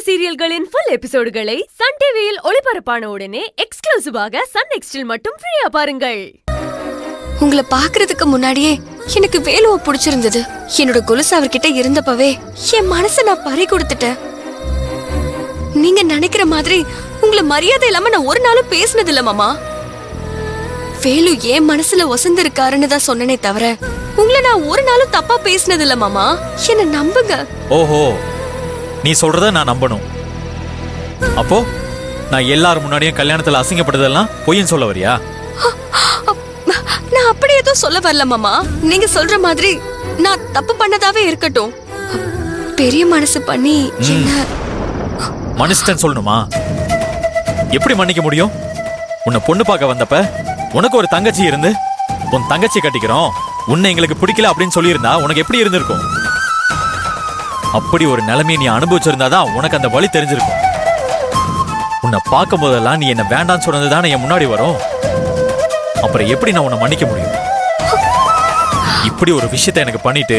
சீரியல்களின் full எபிசோடுகளை Sun டிவியில் ஒளிபரப்பான உடனே எக்ஸ்க்ளூசிவாக சன் நெக்ஸ்டில் மட்டும் ஃப்ரீயா பாருங்கள். உங்களை பாக்குறதுக்கு முன்னாடியே எனக்கு வேலுவை பிடிச்சிருந்தது. என்னோட கொலுசு அவர்கிட்ட இருந்தப்பவே என் மனசை நான் பறி கொடுத்துட்டேன். நீங்க நினைக்கிற மாதிரி உங்களை மரியாதை இல்லாம நான் ஒரு நாளும் பேசினது இல்ல மாமா. வேலு என் மனசுல வசந்து இருக்காருன்னு தான் சொன்னனே தவிர உங்களை நான் ஒரு நாளும் தப்பா பேசினது இல்ல மாமா. என்ன நம்புங்க. ஓஹோ, நீ சொல்றத நான் நம்பணும். அப்போ நான் எல்லாரும் முன்னாடியும் கல்யாணத்துல அசிங்கப்பட்டதெல்லாம் பொய்ன்னு சொல்ல வரியா? நான் அப்படி எதுவும் சொல்ல வரல மாமா. நீங்க சொல்ற மாதிரி நான் தப்பு பண்ணதாவே இருக்கட்டும். பெரிய மனசு பண்ணி என்ன மனுஷன் சொல்லணுமா? எப்படி மன்னிக்க முடியும்? உன்னை பொண்ணு பார்க்க வந்தப்ப உனக்கு ஒரு தங்கச்சி இருந்து உன் தங்கச்சி கட்டிக்கிறோம், உன்னை எங்களுக்கு பிடிக்கல அப்படின்னு சொல்லியிருந்தா உனக்கு எப்படி இருந்திருக்கும்? அப்படி ஒரு நிலைமையை நீ அனுபவிச்சிருந்தாதான் உனக்கு அந்த வழி தெரிஞ்சிருக்கும். உன்னை பார்க்கும் போதெல்லாம் நீ என்ன வேண்டான்னு சொன்னது தானே என் முன்னாடி வரும். அப்புறம் எப்படி நான் உன்னை மன்னிக்க முடியும்? இப்படி ஒரு விஷயத்தை எனக்கு பண்ணிட்டு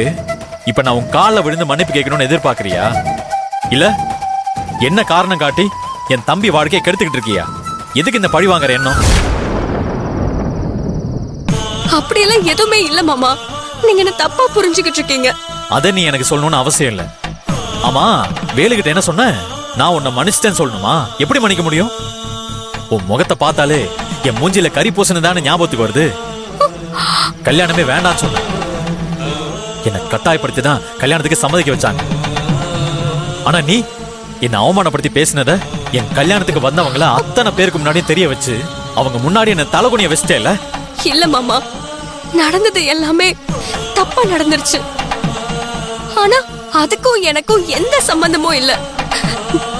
இப்ப நான் உன் காலில் விழுந்து மன்னிப்பு கேட்கணும்னு எதிர்பார்க்கறியா? இல்ல என்ன காரணம் காட்டி என் தம்பி வாழ்க்கையை கெடுத்துக்கிட்டு இருக்கியா? எதுக்கு இந்த பழி வாங்குற எண்ணம்? அப்படியெல்லாம் எதுவுமே இல்ல மாமா. நீங்க என்ன தப்பா புரிஞ்சுக்கிட்டு இருக்கீங்க. அத நீ எனக்கு சொல்லணும்னு அவசியம் இல்ல. ஆமா, வேலுகிட்ட என்ன சொன்ன? நான் உன்னை மன்னிச்சிட்டேன்னு சொல்லணுமா? எப்படி மன்னிக்க முடியும்? உன் முகத்தை பார்த்தாலே என் மூஞ்சில கறி பூசணு தானே ஞாபகத்துக்கு வருது. கல்யாணமே வேண்டான்னு சொன்ன. என்னை கட்டாயப்படுத்தி தான் கல்யாணத்துக்கு சம்மதிக்க வச்சாங்க. ஆனா நீ என்ன அவமானப்படுத்தி பேசினத என் கல்யாணத்துக்கு வந்தவங்கள அத்தனை பேருக்கு முன்னாடியே தெரிய வச்சு அவங்க முன்னாடி என்ன தலைகுனிய வச்சிட்டேல. இல்ல மாமா, நடந்தது எல்லாமே தப்பா நடந்துருச்சு. ஆனா அதுக்கும் எனக்கும் எந்த சம்பந்தமும் இல்ல.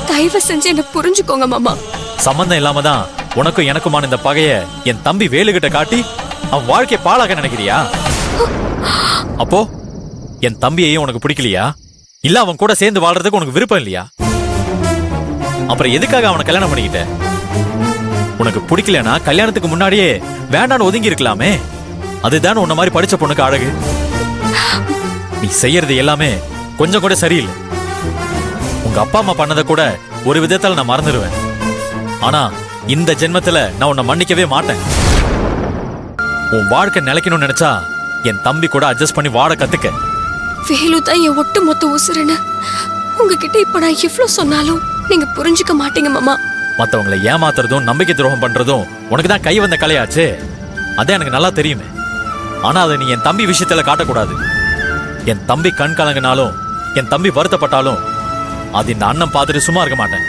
தயவு செஞ்சு என்ன புரிஞ்சுக்கோங்க மாமா. சம்பந்தம் இல்லாம தான் உனக்கும் எனக்குமான இந்த பகைய என் தம்பி வேலுகிட்ட காட்டி அவன் வாழ்க்கையை பாழாக நினைக்கிறியா? அப்போ என் தம்பியையும் உனக்கு பிடிக்கலையா? இல்ல அவன் கூட சேர்ந்து வாழ்றதுக்கு உனக்கு விருப்பம் இல்லையா? அப்புறம் எதுக்காக அவனை கல்யாணம் பண்ணிக்கிட்ட? உனக்கு பிடிக்கலனா கல்யாணத்துக்கு முன்னாடியே வேண்டான்னு ஒதுங்கி இருக்கலாமே. அதுதான் உன்ன மாதிரி படிச்ச பொண்ணுக்கு அழகு. நீ செய்யறது எல்லாமே கொஞ்சம் கூட சரியில்லை. உங்க அப்பா அம்மா பண்ணதை கூட ஒரு விதத்தால் நான் மறந்துடுவேன். ஆனா இந்த ஜென்மத்துல நான் உன்னை மன்னிக்கவே மாட்டேன். உன் வாழ்க்கை நிலைக்கணும்னு நினைச்சா என் தம்பி கூட அட்ஜஸ்ட் பண்ணி வாழ கத்துக்க. வேலு தான் என் ஒட்டு மொத்த உசுருன்னு உங்ககிட்ட இப்ப நான் எவ்வளவு சொன்னாலும் நீங்க புரிஞ்சுக்க மாட்டீங்க மாமா. மத்தவங்களை ஏமாத்துறதும் நம்பிக்கை துரோகம் பண்றதும் உனக்கு தான் கை வந்த கலையாச்சு. அதே எனக்கு நல்லா தெரியுமே. ஆனா அதை நீ என் தம்பி விஷயத்துல காட்டக்கூடாது. என் தம்பி கண் கலங்கினாலும் என் தம்பி வருத்தப்பட்டாலும் அது இந்த அண்ணன் பார்த்துட்டு சும்மா இருக்க மாட்டேன்.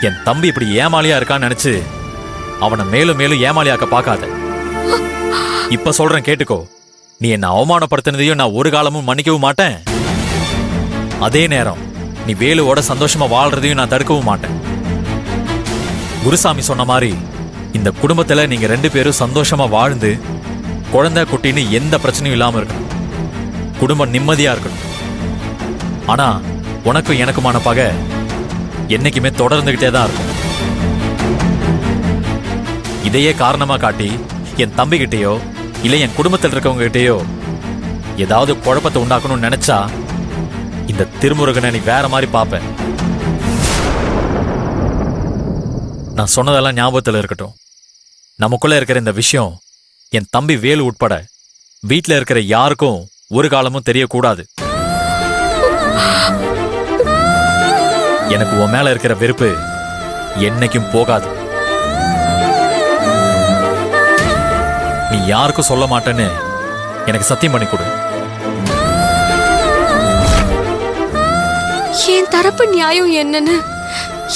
என் தம்பி இப்படி ஏமாளியா இருக்கான்னு நினைச்சு அவனை மேலும் மேலும் ஏமாளியாக்க பார்க்காத. இப்ப சொல்றேன் கேட்டுக்கோ. நீ என்ன அவமானப்படுத்தினதையும் நான் ஒரு காலமும் மன்னிக்கவும் மாட்டேன். அதே நேரம் நீ வேலுவோட சந்தோஷமா வாழ்றதையும் நான் தடுக்கவும் மாட்டேன். குருசாமி சொன்ன மாதிரி இந்த குடும்பத்துல நீங்க 2 பேரும் சந்தோஷமா வாழ்ந்து குழந்தை குட்டின்னு எந்த பிரச்சனையும் இல்லாம இருக்கணும். குடும்பம் நிம்மதியா இருக்கணும். ஆனா உனக்கும் எனக்குமான பகை என்னைக்குமே தொடர்ந்துகிட்டே தான் இருக்கும். இதையே காரணமா காட்டி என் தம்பிகிட்டயோ இல்ல என் குடும்பத்தில் இருக்கவங்க கிட்டயோ ஏதாவது குழப்பத்தை உண்டாக்கணும்னு நினைச்சா இந்த திருமுருகனை நீ வேற மாதிரி பாப்ப. நான் சொன்னதெல்லாம் ஞாபகத்தில் இருக்கட்டும். நமக்குள்ள இருக்கிற இந்த விஷயம் என் தம்பி வேலு உட்பட வீட்டுல இருக்கிற யாருக்கும் ஒரு காலமும் தெரியக்கூடாது. எனக்கு உன் மேல இருக்கிற வெறுப்பு என்னைக்கும் போகாது. நீ யாருக்கும் சொல்ல மாட்டேன்னு எனக்கு சத்தியம் பண்ணி கொடு. என் தரப்பு நியாயம் என்னன்னு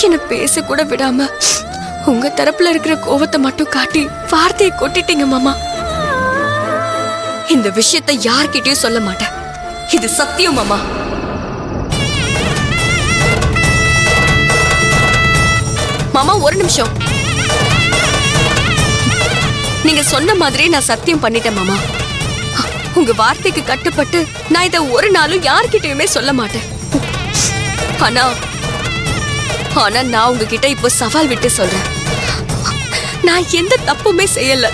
என்ன பேச கூட விடாம உங்க தரப்புல இருக்கிற கோவத்தை மட்டும் காட்டி வார்த்தையை கொட்டிட்டீங்க மாமா. இந்த விஷயத்தை யார்கிட்டயும் சொல்ல மாட்டேன். இது சத்தியம் மாமா. மாமா ஒரு நிமிஷம். நீங்க சொன்ன மாதிரி நான் சத்தியம் பண்ணிட்டேன் மாமா. உங்க வார்த்தைக்கு கட்டுப்பட்டு நான் இதை ஒரு நாளும் யார்கிட்டயுமே சொல்ல மாட்டேன். ஆனா நான் உங்ககிட்ட இப்போ சவால் விட்டு சொல்றேன். நான் எந்த தப்புமே செய்யல.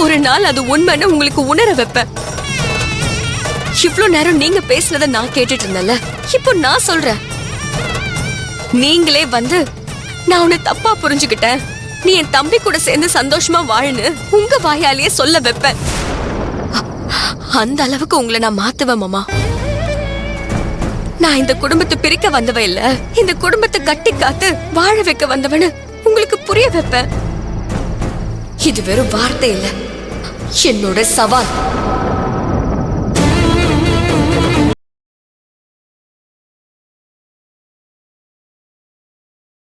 ஒரு நாள் அது உண்மைன்னு உங்களுக்கு உணர வைப்பேன். இவ்ளோ நேரம் நீங்க பேசுனதை நான் கேட்டுட்டு இருந்தேன்ல, இப்போ நான் சொல்றேன், நீங்களே வந்து நான் உன்னை தப்பா புரிஞ்சுக்கிட்டேன், நீ என் தம்பி கூட சேர்ந்து சந்தோஷமா வாழுன்னு உங்க வாயாலேயே சொல்ல வைப்பேன். அந்த அளவுக்கு உங்களை நான் மாத்துவேன் மாமா. நான் இந்த குடும்பத்தை பிரிக்க வந்தவ இல்ல, இந்த குடும்பத்தை கட்டி காத்து வாழ வைக்க வந்தவனு உங்களுக்கு புரிய வைப்பேன். இது வெறும் வார்த்தை இல்ல, என்னோட சவால்.